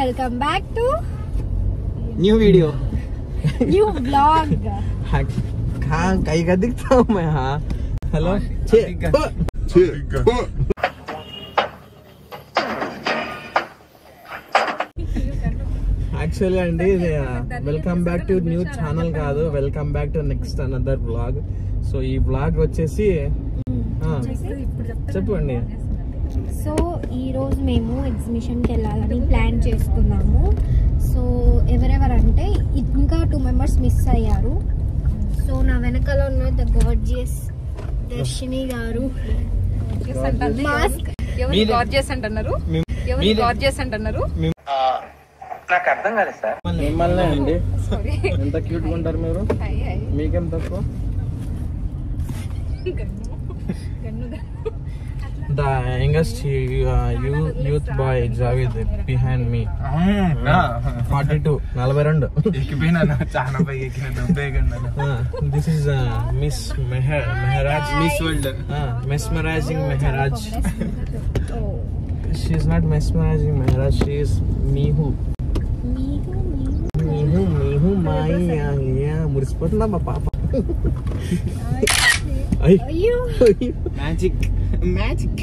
welcome back to new video, new vlog. हाँ कहीं का दिखता हूँ मैं हाँ हेलो యాక్చువల్లీ అండి welcome back to new channel కాదు, welcome back to next another vlog. So ఈ వ్లాగ్ వచ్చేసి చెప్పండి. సో ఈ రోజు మేము ఎగ్జిబిషన్కి వెళ్ళాలని ప్లాన్ చేసుకున్నాము. సో ఎవరెవరంటే ఇంకా 2 మెంబర్స్ మిస్ అయ్యారు. సో నా వెనకాల ఉన్న ద గార్జియస్ దర్శిని గారు. నాకు అర్థం కాలేదు సార్. మిమ్మల్ని అండి ఎంత క్యూట్ గా ఉంటారు మీరు, మీకేం తక్కువ. The youngest youth boy Javed behind me. 42 42 ఎక్కిపోయినా చాలా పై ఎక్కిన 90 గంటలు. This is Miss Mehraj, Miss World, mesmerizing Mehraj. She is not mesmerizing Mehraj, she is Mihu మాయ మురిసిపోతుందా మా పాప. మ్యాజిక్.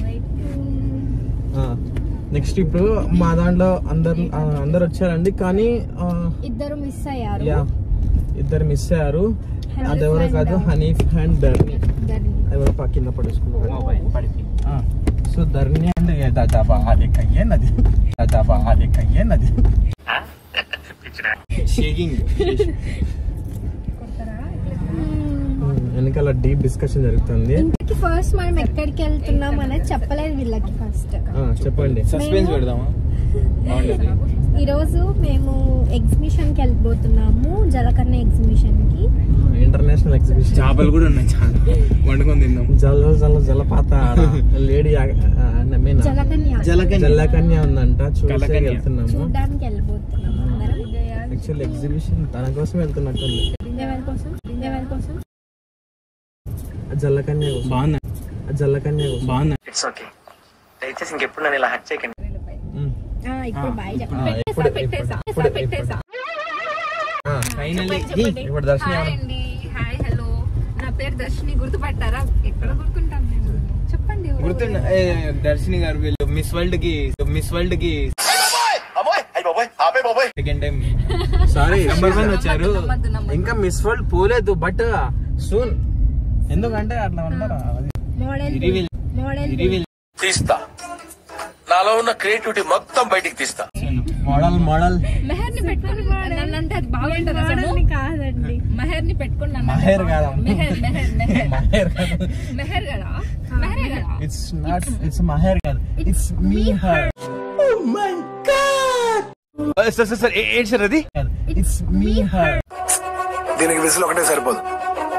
నెక్స్ట్ ఇప్పుడు మా దాంట్లో అందరు వచ్చారండి, కానీ ఇద్దరు మిస్ అయ్యారు. అదెవరో కాదు, హనీఫ్ అండ్ ధర్ని. ఎవరో కింద పడేసుకున్నారు. సో ధర్ని అంటే దాదాపు అదేకయ్యేనది వెనకాల డీప్ డిస్కషన్ జరుగుతుంది. ఫస్ట్ మనం ఎక్కడికి వెళ్తున్నాం అనేది చెప్పలేదు వీళ్ళకి. ఫస్ట్ చెప్పండి, సస్పెన్స్ పెడదామా. ఈ రోజు మేము ఎగ్జిబిషన్ కి వెళ్ళిపోతున్నాము, జలకన్య ఎగ్జిబిషన్ కి. International exhibition. చేపలు కూడా ఉన్నాయి, చాలా వండుకొని తిందాం. జలపాత లేడీ జలకన్య ఉందంట, చూడడానికి వెళ్ళిపోతున్నాము. యాక్చువల్లీ ఎగ్జిబిషన్ తన కోసం వెళ్తున్నట్టుంది. జల్లకన్య బాగుంది. ఇట్స్ ఓకే, దయచేసి ఇంకెప్పుడు నన్ను ఇలా హర్ట్ చేయకండి. ఇప్పుడు దర్శని. హాయ్ హలో, నా పేరు దర్శిని. గుర్తుపట్టారా? ఎక్కడ గుర్తుంటాం నేను, చెప్పండి. దర్శిని గారు వీళ్ళు మిస్ వరల్డ్ కి సెకండ్ టైం సారీ నెంబర్ 1 వచ్చారు. ఇంకా మిస్ వరల్డ్ పోలేదు, బట్ సూన్. ఎందుకంటే అట్లా అంటారా, తీస్తా నాలో ఉన్న క్రియేటివిటీ మొత్తం బయటికి తీస్తా. మోడల్ మెహర్ని పెట్టుకుని నన్నంటే అది బాగుంటది. అసలు కాదండి, మెహర్ని పెట్టుకుని మెహర్ కాదా, మెహర్ కదా. ఇట్స్ నాట్, ఇట్స్ మహర్ కాదు, it's me her. Oh my god sir ఏంటి సార్ అది? It's me her. దీనికి విజిల్ ఒకటే సరిపోదు,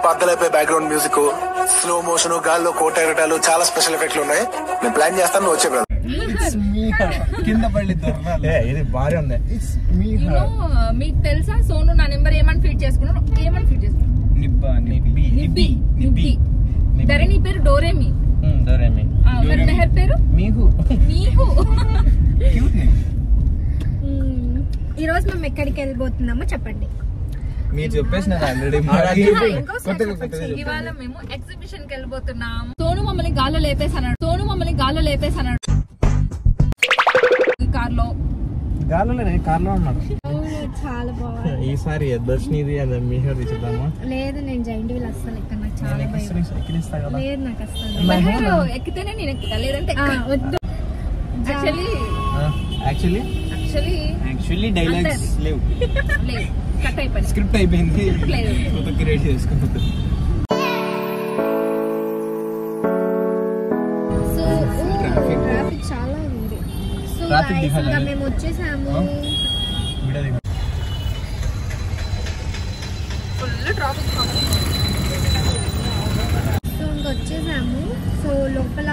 పద్దలైపోయి బ్యాక్గ్రౌండ్ మ్యూజిక్, స్లో మోషన్, గాల్లో కోటెరటాలు, చాలా స్పెషల్ ఎఫెక్ట్లు ఉన్నాయి. నేను ప్లాన్ చేస్తాను, నువ్వు వచ్చే బ్రదర్. కింద పడి ఇది భారీ ఉంది. మీకు తెలుసా సోను నా నెంబర్ ఏమని ఫీడ్ చేసుకున్నాను? నిబ్బి. ధరణి పేరు డోరేమి. మరి మెహర్ పేరు మీహు. ఈ రోజు మేము ఎక్కడికి వెళ్ళిపోతున్నామో చెప్పండి. మీరు చెప్పేసిన ఇవాళ మేము ఎగ్జిబిషన్ కి వెళ్ళిపోతున్నాం. సోను మమ్మల్ని గాల్లో లేపేసాడు. కార్లో ఉన్నాడు. చాలా బాగుంది. ఈసారి దర్శనిది అదే మీహర్ చూద్దామా? లేదు, నేను జైంట్ వీల్ అస్సలు ఎక్కడ, నాకు చాలా భయం. లేదు, నాకు అస్సలు మెహర్ ఎక్కితేనే నేను ఎక్కుతా, లేదంటే వద్దు. యాక్చువల్లీ డైలాగ్స్ లేవు, కట్ అయిపోయింది, స్క్రిప్ట్ అయిపోయింది, క్రియేట్ చేసుకుంటుంది. ట్రాఫిక్ చాలా ఉంది. సో మేము వచ్చేసాము. Full traffic. సో ఇంకొచ్చేసాము. సో లోపల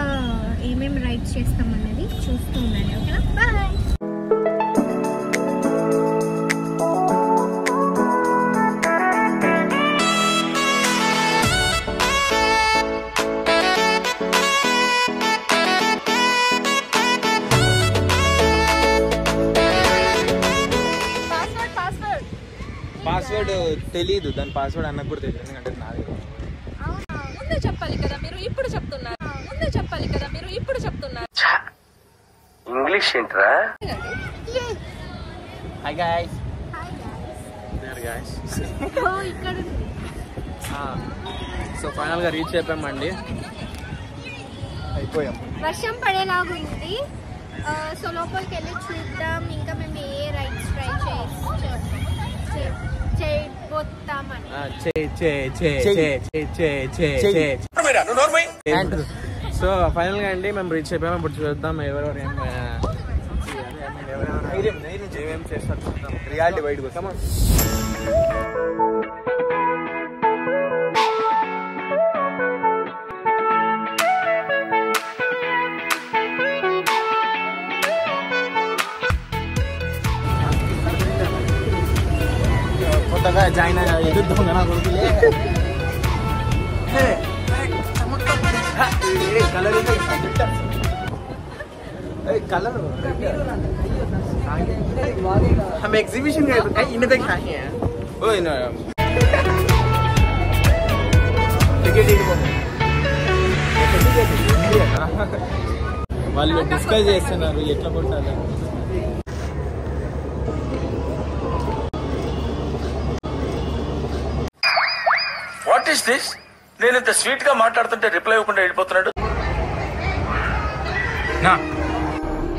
ఏమేమి రైడ్స్ చేస్తాం అనేది చూస్తూ ఉండండి, ఓకేనా? బాయ్. పాస్వర్డ్ తెలీదు, దాని పాస్వర్డ్ అన్నకు కూడా తెలియదు, ఎందుకంటే నాది. ముందే చెప్పాలి కదా మీరు ఇప్పుడు చెప్తున్నారు. ఇంగ్లీష్ ఏంట్రా? Hi guys. సో ఫైనల్ గా రీచ్ అయిపోయామండి, అయిపోయాం. వర్షం పడేలాగుంది. సో లోపలికి వెళ్ళి చూద్దాం ఇంకా మేము ఏ రైడ్స్ ట్రై చేయబోతామని. సో ఫైనల్ గా అండి మేము రీచ్ అయిపోయాం. ఇప్పుడు చూద్దాం ఎవరెవరు ఏమేమి చేస్తారు చూద్దాం. రియాలిటీ బయటకు వస్తామా? కొత్తగా జాయిన్ అయ్యా ఎదుర్కొందా నా కొడుకులే. कलर हम एग्जीबिशन गए थे, इन्हें देख आए हैं। ओए ना टिकट వాళ్ళు డిస్కస్ చేస్తున్నారు ఎట్లా కొట్టాలి. What is this? నేను ఇంత స్వీట్ గా మాట్లాడుతుంటే రిప్లై ఇవ్వకుండా వెళ్ళిపోతున్నాడు. నా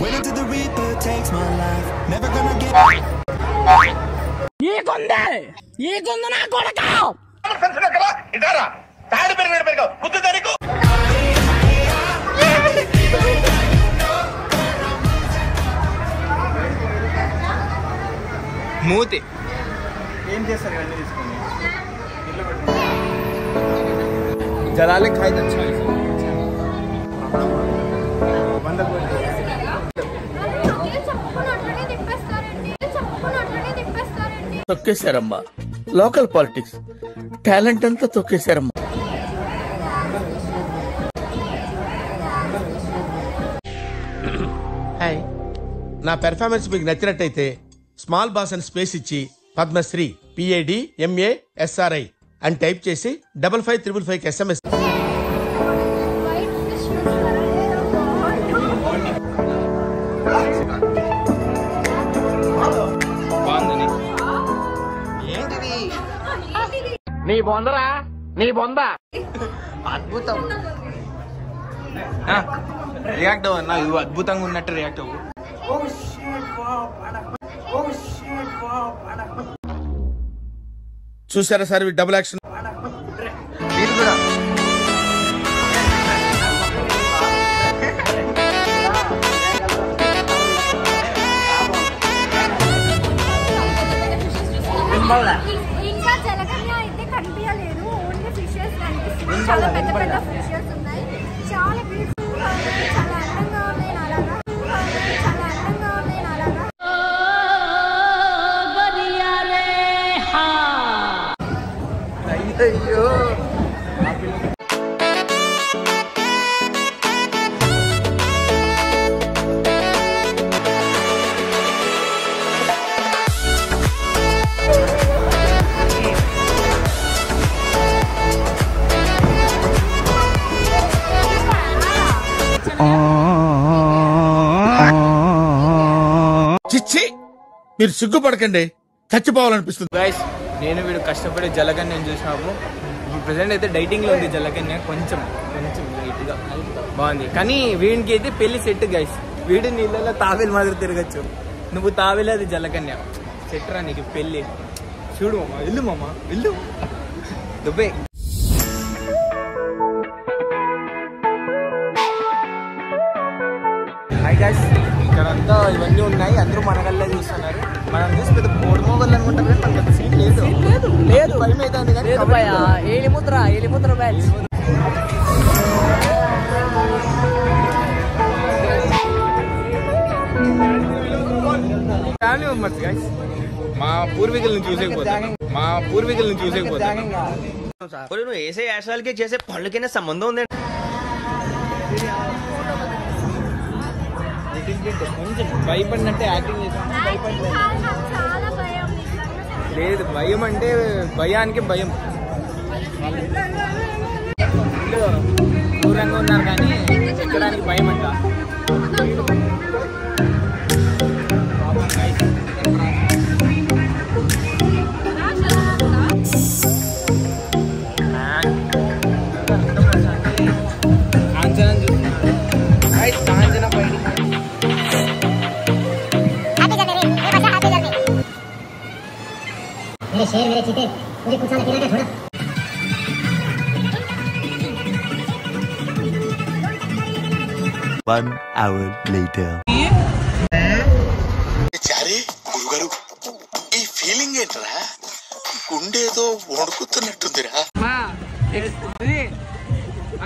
Wait until the Reaper takes my life. Never gonna get. ये गुंडे ना कोड़का. इधर ताड़ पर बुद्ध तारीखो. మూతి ఏం చేస్తారు ఇవన్నీ తీసుకొని జలాలే ఖాయి తెచ్చా తొక్కేశారమ్మా లోకల్ పాలిటిక్స్ టాలెంట్ అంతా తొక్కేశారమ్మా. హాయ్, నా పెర్ఫార్మెన్స్ మీకు నచ్చినట్టయితే స్మాల్ బాస్ అని స్పేస్ ఇచ్చి పద్మశ్రీ PAD MA SRI అని టైప్ చేసి 55555 SMS. నీ బొందరా నీ బొంద అద్భుతం. రియాక్ట్ అవ్వ నా ఇది అద్భుతంగా ఉన్నట్టు రియాక్ట్ అవ్వు. చూసారా సార్ డబుల్ యాక్షన్. మీరు కూడా ఇంకా జలకన్య అయితే కనిపించలేదు, ఓన్లీ ఫిషెస్ కనిపిస్తుంది. చాలా పెద్ద పెద్ద ఫిషెస్ ఉన్నాయి, చాలా బ్యూటిఫుల్ గా ఉన్నాయి, చాలా అందంగా ఉన్నాయి నాలాగా. అయ్యో చిచ్చి, మీరు సిగ్గుపడకండి, చచ్చిపోవాలనిపిస్తుంది. గైస్ నేను వీడు కష్టపడే జలకన్యను చూసినాము. ఇప్పుడు ప్రెసెంట్ అయితే డైటింగ్ లో ఉంది జలకన్య, కొంచెం లైట్ గా బాగుంది. కానీ వీడికి అయితే పెళ్లి సెట్ గైస్, వీడి నీళ్ళలో తావేలు మాదిరి తిరగచ్చు. నువ్వు తావేలే, అది జలకన్య సెట్ రా నీకు పెళ్లి. చూడు మామ, వెళ్ళు మామ వెళ్ళు దుబ్బే. హాయ్ గైస్, ఇక్కడంతా ఇవన్నీ ఉన్నాయి, అందరూ మనగల్లే చూస్తున్నారు. మనం చూసి పెద్ద పొడమోగల్ అనుకుంటారు, కానీ మనకు అంత సీన్ లేదు. భయం అవుతుంది కానీ ఏలిముద్ర బ్యాచ్. ఫ్యామిలీ మెంబర్స్ గైస్, మా పూర్వీకులను చూసేకపోతాను. నువ్వు వేసే యాశాలకి చేసే పళ్ళకైనా సంబంధం ఉంది. కొంచెం భయపడినట్టే యాక్టింగ్ చేసాం. చాలా భయం. లేదు, భయం అంటే భయానికి భయం. దూరంగా ఉన్నారు కానీ ఎక్కడానికి భయం అంట. కాంచనా చూస్తున్నారు. కాంచనా బయట शेर मेरे चीते मुझे कुछ साल पीना था थोड़ा 1 hour later చారి గురుగారు ఈ ఫీలింగ్ ఏంట్రా? గుండేదో వణుకుతున్నట్టుందిరా.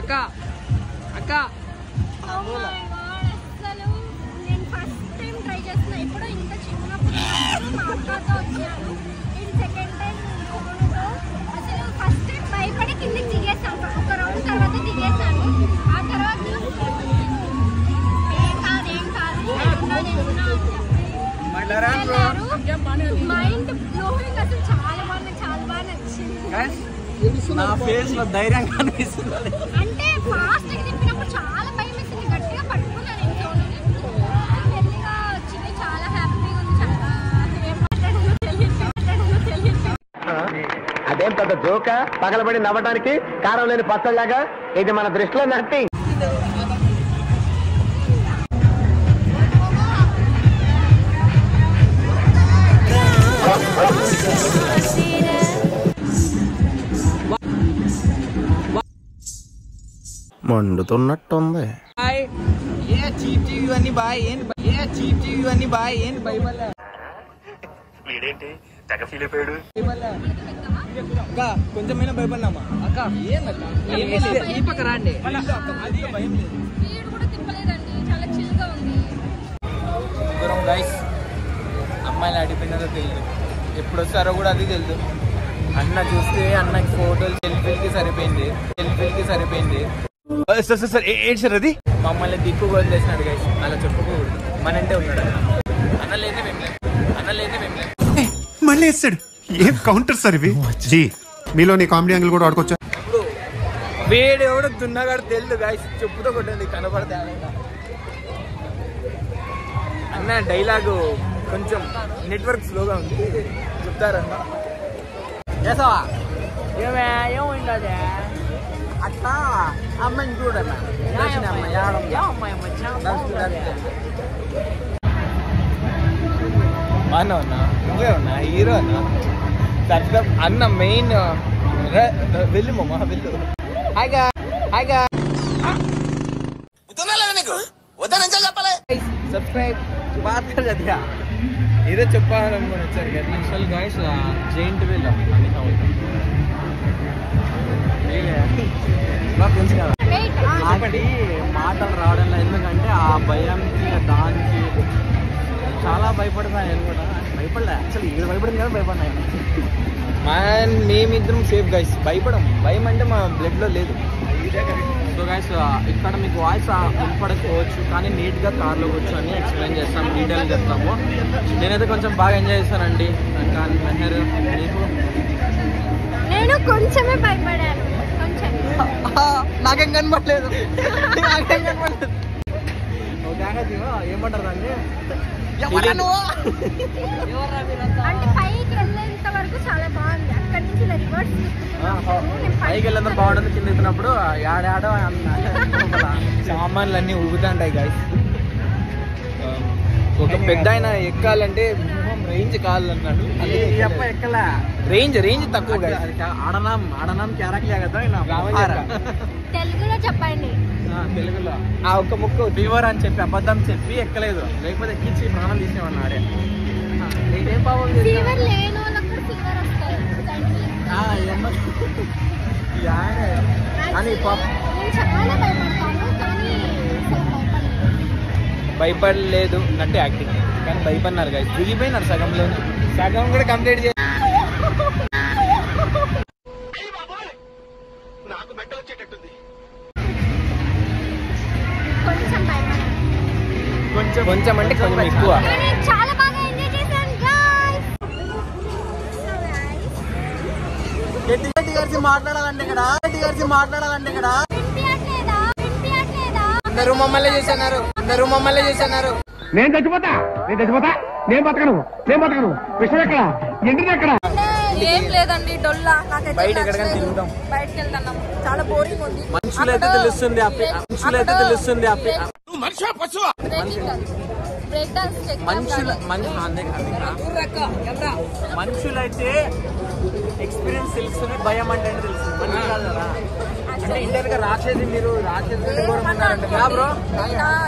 అక్క అక్క అసలు నేను ఫస్ట్ టైం ట్రై చేస్తున్నా. ఇప్పుడు ఇంత చిన్నప్పుడు మా అక్కతో వచ్చాను. ఇది సెకండ్ టైం అసలు ఫస్ట్ టైం భయపడి కిందకి దిగేసాను. ఒక రౌండ్ తర్వాత దిగేసాను. ఆ తర్వాత ఏం కాదు నేనున్నా అని చెప్పి మైండ్ బ్లోయింగ్. అసలు చాలా బాగా నచ్చింది. నా ఫేస్ లో ధైర్యం కనిపిస్తుంది. అంటే ఫాస్ట్ గా తిప్పినప్పుడు చాలా భయం వేసింది. గట్టిగా పట్టుకున్నాను ఇంట్లోనే. మెల్లిగా వచ్చింది. చాలా హ్యాపీగా ఉంది. చాలా ఏం మాట్లాడాలో తెలియదు. అదేం పెద్ద జోక పగలబడి నవ్వడానికి కారం లేని పచ్చళ్ళలాగా. ఇది మన దృష్టిలో నథింగ్. మండుతున్నట్టుంది. వీడేంటి తెగ ఫీల్ అయిపోయాడు. కొంచెమైనా భయపడినామా అక్క? ఈ పక్క రండి. వీడు కూడా తిప్పలేదండి. చాలా చిల్గా ఉంది. దూరం గైస్. అమ్మాయిలు ఆడిపోయినారో తెలియదు, ఎప్పుడు వస్తారో కూడా అది తెలియదు. అన్న చూస్తే అన్నకి ఫోటోలు సెల్ఫీలకి సరిపోయింది. సార్ ఏంటి సార్ అది? మమ్మల్ని దిక్కుగా వదిలేసినాడు గైస్. అలా చెప్పుకోకూడదు. మనంటే ఉన్నాడు అన్న. లేదే మేము మళ్ళీ వేస్తాడు. ఏం కౌంటర్ సార్ ఇవి? జీ మీలో నీ కామెడీ యాంగిల్ కూడా ఆడుకోవచ్చా? ఇప్పుడు వేడు ఎవడో దున్నగాడు తెలియదు గైస్. చెప్పుతో కొట్టండి కనపడితే. అన్న డైలాగు కొంచెం నెట్వర్క్ స్లోగా ఉంది. చెప్తారన్న చేసావా? ఏముండదే అట్లా అమ్మాయిని చూడన్నా. బాగా ఉన్నా, నువ్వే ఉన్నా హీరో అన్న. సబ్స్క్రైబ్ అన్న మెయిన్. వెళ్ళు మామ వెళ్ళు. సబ్స్క్రైబ్ ఏదో చెప్పాలనుకుని వచ్చారు కదా. యాక్చువల్ గైస్ జైంట్ వీల్ ఆగడి మాటలు రావడంలో. ఎందుకంటే ఆ భయంకి దానికి చాలా భయపడతాను. నేను కూడా భయపడలే. యాక్చువల్లీ ఇది భయపడింది కదా, భయపడ్డాను. మేమిద్దరం సేఫ్ గైస్. భయం అంటే మా బ్లడ్ లో లేదు. సో గైస్ ఇక్కడ మీకు వాయిస్ వినపడకపోవచ్చు, కానీ నీట్గా కార్లో కూర్చొని ఎక్స్ప్లెయిన్ చేస్తాం, డీటెయిల్ చెప్తాము. నేనైతే కొంచెం బాగా ఎంజాయ్ చేస్తానండి. కానీ మెహర్ నీకు? నేను కొంచెమే భయపడాను. నాకేం కనపడలేదు. ఏమంటారు అండి? అంటే పైకి వెళ్ళేంత వరకు చాలా బాగుంది. అక్కడి నుంచి రివర్స్ పైకి వెళ్ళేంత బాగుంటుంది. కింద ఎత్తినప్పుడు ఆడాడో సామాన్లు అన్నీ ఊగుతాంటాయి గైస్. ఒక పెద్ద ఆయన ఎక్కాలంటే రేంజ్ కావాలన్నాడు. ఎక్కలా రేంజ్ తక్కువ. ఆడనాం క్యారెక్టర్ కదా. తెలుగులో చెప్పండి. తెలుగులో ఆ ఒక్క ముక్క ఫీవర్ అని చెప్పి అబద్ధం చెప్పి ఎక్కలేదు. లేకపోతే ఎక్కించి ప్రాణం తీసేవాడిని ఆడే. నేనేం బాగుంది. ఫీవర్ లేని వాళ్ళకి కూడా ఫీవర్ వస్తాయి. అని చాలా భయపడతాను, కానీ భయపడలేదు అంటే యాక్టింగ్. కానీ భయపడినారు గైస్. దిగిపోయినారు సగం కూడా కంప్లీట్ చేసి. కొంచెం అంటే కొంచెం ఎక్కువ. చాలా బాగా ఎంజాయ్ చేశాను గైస్. గారి మాట్లాడాలంటే ఇక్కడ అందరూ మమ్మల్ని చేస్తున్నారు నేను చచ్చిపోతా నేను బతకను విషయం ఎక్కడ ఎండిది ఎక్కడ ఏం లేదండి డొల్లా నాకైతే బయట ఎక్కడికైనా తిరుగుతాం బయటకి వెళ్తున్నాం చాలా బోరింగ్ ఉంది మనుషులైతే తెలుస్తుంది మనుషులైతే ఎక్స్పీరియన్స్ తెలుస్తుంది భయం అంటే తెలుస్తుంది మనుషులు కాదు కదా అంటే ఇంటర్ గా రాసేది మీరు బ్రో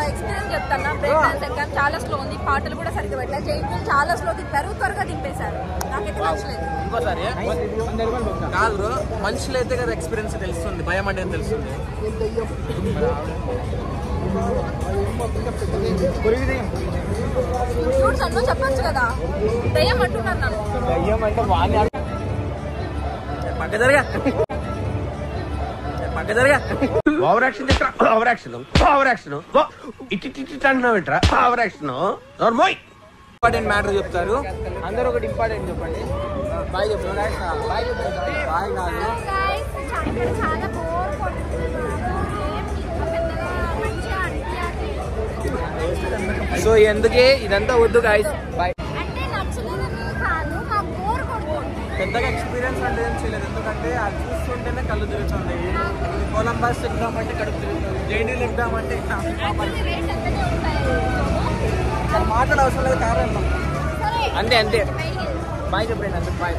ఎక్స్పీరియన్స్ చెప్తాను బ్రేక్ డాన్స్ ఎగ్జామ్ చాలా స్లో ఉంది పాటలు కూడా సరిగ్గా పెట్టలేదు జైన్ చాలా స్లో దింపారు త్వరగా దింపేశారు నాకైతే నచ్చలేదు ఇంకోసారి కాదు బ్రో మనుషులైతే కదా ఎక్స్పీరియన్స్ తెలుస్తుంది భయం అంటే తెలుస్తుంది చెప్పచ్చు కదా దయ్యం అంటున్నారు నన్ను దయ్యం అంటే పక్క జరగా ఓవర్ యాక్షన్ ఇంపార్టెంట్ మ్యాటర్ చెప్తారు అందరూ ఒకటి ఇంపార్టెంట్ చెప్పండి బాయ్ చెప్పండి బాయ్ కాదు చాలా బోర్ సో ఎందుకే ఇదంతా వద్దు గాయస్ బాయ్ అంటే నచ్చలేదని కాదు నాకు బోర్ కొడుతుంది పెద్దగా ఎక్స్పీరియన్స్ అంటే ఏం చేయలేదు ఎందుకంటే అది చూస్తుంటేనే కళ్ళు తిరుగుతుంది కొలంబస్ ఎగ్జామ్ అంటే కడుపు తిరుగుతుంది జైనీలు ఎగ్జామ్ అంటే మాట్లాడ అవసరం లేదు కారు అంతే బాయ్ చెప్పండి అంతే బాయ్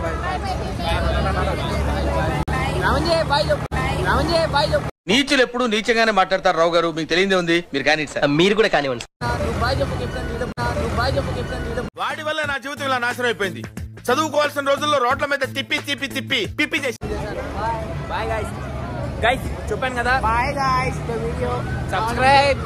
బాయ్ చెప్పు నీచులు ఎప్పుడు నీచంగానే మాట్లాడతారు రావు గారు మీకు తెలియదే ఉంది మీరు కానీ మీరు కూడా కానివ్వండి వాడి వల్ల నా జీవితం ఇలా నాశనం అయిపోయింది చదువుకోవాల్సిన రోజుల్లో రోడ్ల మీద తిప్పి చేసి బాయ్ గైస్ చెప్పాను కదా bye guys video subscribe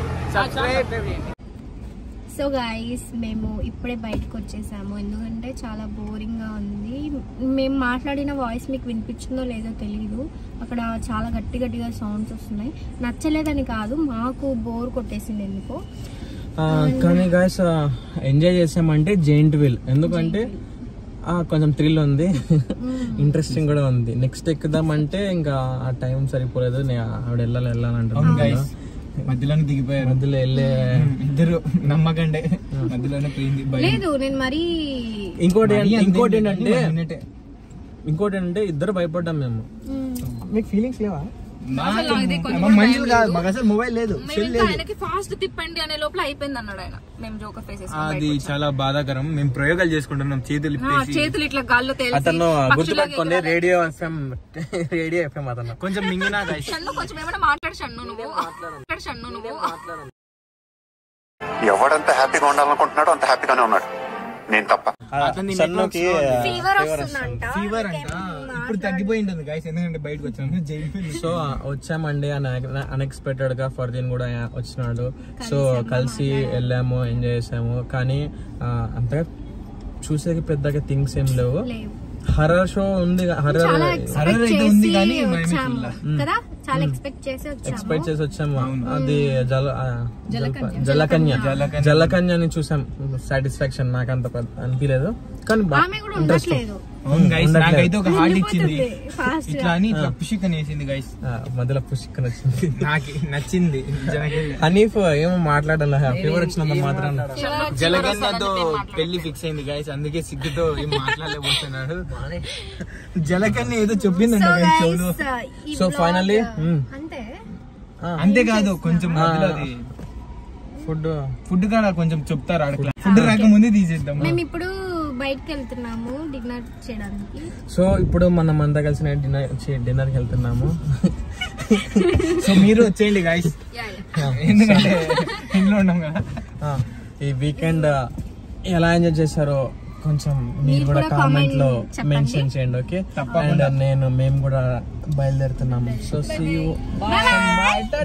so guys మేము ఇప్పుడే బయటకు వచ్చేసాము ఎందుకంటే చాలా బోరింగ్గా ఉంది మేము మాట్లాడిన వాయిస్ మీకు వినిపించిందో లేదో తెలియదు అక్కడ చాలా గట్టిగా సౌండ్స్ వస్తున్నాయి నచ్చలేదని కాదు మాకు బోర్ కొట్టేసింది ఎందుకో కానీ గైస్ ఎంజాయ్ చేసామంటే జైంట్ వీల్ ఎందుకంటే కొంచెం థ్రిల్ ఉంది ఇంట్రెస్టింగ్ కూడా ఉంది నెక్స్ట్ ఎక్కుదామంటే ఇంకా ఆ టైం సరిపోలేదు ఆవిడ వెళ్ళాలంటున్నాను మధ్యలోనే దిగిపోయారు మధ్యలో వెళ్ళే ఇద్దరు నమ్మకండి మధ్యలోనే పోయింది లేదు నేను మరి ఇంకోటి ఏంటంటే ఇద్దరు భయపడ్డాం మేము మీకు ఫీలింగ్స్ లేవా మొబైల్ లేదు ఫాస్ట్ తిప్పండి అనే లోపల అయిపోయింది అన్నాడు ఆయన మేము జోకర్ ఫేస్ అది చాలా బాధాకరం మేము ప్రయోగాలు చేసుకుంటున్నాం చేతులు ఇట్లా గాల్లో అతను గుర్తుపెట్టుకోండి రేడియో ఎఫ్ఎం అతను కొంచెం మింగినా కొంచెం ఏమైనా మాట్లాడు నువ్వు ఎవడంత హ్యాపీగా ఉండాలనుకుంటున్నాడో అంత హ్యాపీగానే ఉన్నాడు నేను తప్ప ఫీవర్ అంట ఇప్పుడు తగ్గిపోయింది గైస్ ఎందుకంటే బయటకు వచ్చాము సో వచ్చామండి అన్ఎక్స్పెక్టెడ్ గా ఫర్దీన్ కూడా వచ్చినాడు సో కలిసి వెళ్ళాము ఎంజాయ్ చేసాము కానీ అంతగా చూసేకి పెద్దగా థింగ్స్ ఏం లేవు హర్రర్ షో ఉంది చాలా ఎక్స్పెక్ట్ చేసి వచ్చాము అది జలకన్య అని చూసాం సాటిస్ఫాక్షన్ నాకు అంత అనిపించలేదు కానీ నాకైతే ఒక హార్ట్ ఇచ్చింది ఇట్లా అని ఇట్లా పుషికన్ వేసింది గైస్ మధ్యలో పుషికన్ వచ్చింది నాకు నచ్చింది హనీఫ్ ఏమో మాట్లాడాల ఫీవర్ వచ్చినంత మాత్రం జలకన్యతో పెళ్లి ఫిక్స్ అయింది గైస్ అందుకే సిగ్గుతో ఏం మాట్లాడలేకపోతున్నాడు జలకన్య ఏదో చెప్పిందండి సో ఫైనల్లీ అంతేకాదు కొంచెం ఫుడ్ కూడా కొంచెం చెప్తారు అక్కడ ఫుడ్ రాకముందే తీసేద్దాం మేము ఇప్పుడు బయటకి వెళ్తున్నాము డిన్నర్ చేయడానికి సో ఇప్పుడు మనం అంతా కలిసి డిన్నర్ కి వెళ్తున్నాము సో మీరు వచ్చేయండి గైస్ ఎందుకంటే ఇంట్లో ఉన్నాం కదా ఈ వీకెండ్ ఎలా ఎంజాయ్ చేశారో కొంచెం మీరు కూడా కామెంట్ లో మెన్షన్ చేయండి ఓకే అండ్ మేము కూడా బయలుదేరుతున్నాము so see you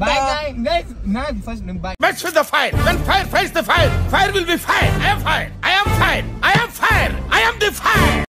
bye guys నాకు first bye Match with the fire. When fire fights the fire, fire will be fire. I am fire. I am fire. I am fire. I am the fire.